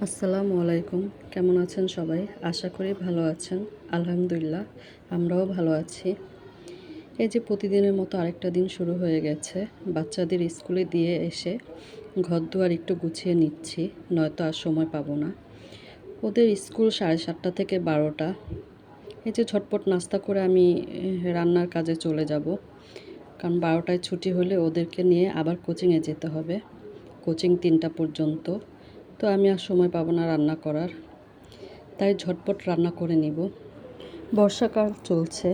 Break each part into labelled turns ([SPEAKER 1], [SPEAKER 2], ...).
[SPEAKER 1] আসসালামু আলাইকুম। কেমন আছেন সবাই? আশা করি ভালো আছেন। আলহামদুলিল্লাহ আমরাও ভালো আছি। এই যে প্রতিদিনের মতো আরেকটা দিন শুরু হয়ে গেছে। বাচ্চাদের স্কুলে দিয়ে এসে ঘরদুয়ার একটু গুছিয়ে নিচ্ছি, নয়তো আর সময় পাবো না। ওদের স্কুল 7:30 থেকে 12টা। এই যে ঝটপট নাস্তা করে আমি রান্নার কাজে চলে যাব। কারণ 12টায় ছুটি হলে ওদেরকে নিয়ে আবার কোচিংয়ে যেতে হবে। কোচিং 3টা পর্যন্ত। তো আমি আর সময় পাবো না রান্না করার, তাই ঝটপট রান্না করে নিব। বর্ষাকাল চলছে,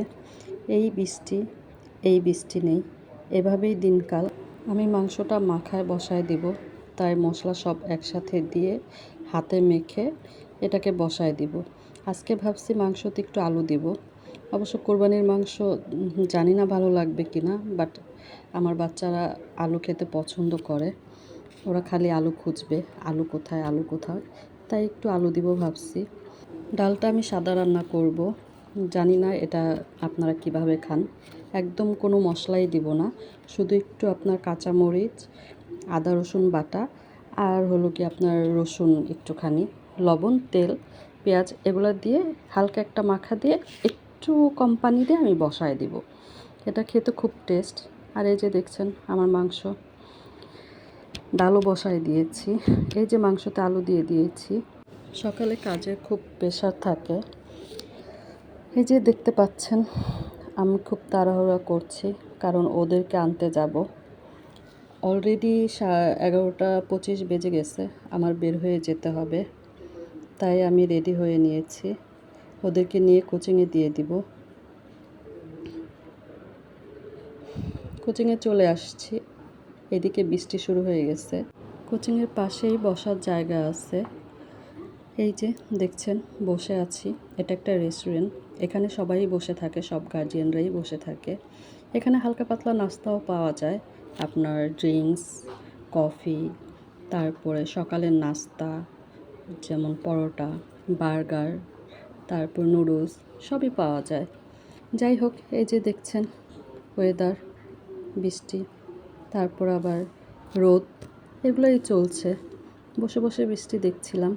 [SPEAKER 1] এই বৃষ্টি নেই, এভাবেই দিনকাল। আমি মাংসটা মাখায় বসায় দিব, তাই মশলা সব একসাথে দিয়ে হাতে মেখে এটাকে বসায় দিব। আজকে ভাবছি মাংসতে একটু আলু দিব। অবশ্য কোরবানির মাংস জানি না ভালো লাগবে কি না, বাট আমার বাচ্চারা আলু খেতে পছন্দ করে। ওরা খালি আলু খুঁজবে, আলু কোথায় আলু কোথায়, তাই একটু আলু দিব ভাবছি। ডালটা আমি সাদা রান্না করব। জানি না এটা আপনারা কিভাবে খান। একদম কোনো মশলাই দিব না, শুধু একটু আপনার কাঁচামরিচ, আদা রসুন বাটা, আর হলো কি আপনার রসুন একটুখানি, লবণ, তেল, পেঁয়াজ এগুলো দিয়ে হালকা একটা মাখা দিয়ে একটু কম পানি দিয়ে আমি বসায় দিব। এটা খেতে খুব টেস্ট। আর এই যে দেখছেন আমার মাংস, ডালও বসায় দিয়েছি। এই যে মাংসতে আলু দিয়ে দিয়েছি। সকালে কাজে খুব প্রেশার থাকে। এই যে দেখতে পাচ্ছেন আমি খুব তাড়াহুড়া করছি, কারণ ওদেরকে আনতে যাব। অলরেডি 11:25 বেজে গেছে, আমার বের হয়ে যেতে হবে। তাই আমি রেডি হয়ে নিয়েছি, ওদেরকে নিয়ে কোচিংয়ে দিয়ে দিব। কোচিংয়ে চলে আসছি, এদিকে বৃষ্টি শুরু হয়ে গেছে। কোচিংয়ের পাশেই বসার জায়গা আছে। এই যে দেখছেন বসে আছি, এটা একটা রেস্টুরেন্ট। এখানে সবাই বসে থাকে, সব গার্জিয়ানরাই বসে থাকে। এখানে হালকা পাতলা নাস্তাও পাওয়া যায়, আপনার ড্রিঙ্কস, কফি, তারপরে সকালের নাস্তা যেমন পরোটা, বার্গার, তারপর নুডলস সবই পাওয়া যায়। যাই হোক, এই যে দেখছেন ওয়েদার, বৃষ্টি, তারপর আবার রোদ, এগুলোই চলছে। বসে বসে বৃষ্টি দেখছিলাম।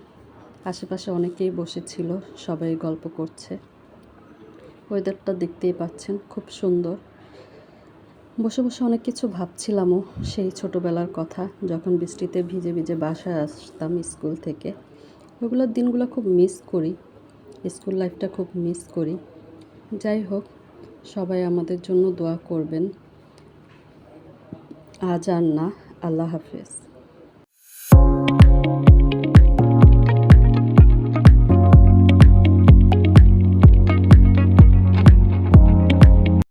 [SPEAKER 1] আশেপাশে অনেকেই বসেছিল, সবাই গল্প করছে। ওয়েদারটা দেখতেই পাচ্ছেন খুব সুন্দর। বসে বসে অনেক কিছু ভাবছিলামও, সেই ছোটোবেলার কথা, যখন বৃষ্টিতে ভিজে ভিজে বাসায় আসতাম স্কুল থেকে। ওগুলোর দিনগুলো খুব মিস করি, স্কুল লাইফটা খুব মিস করি। যাই হোক, সবাই আমাদের জন্য দোয়া করবেন। আজ আর না, আল্লাহ হাফেজ।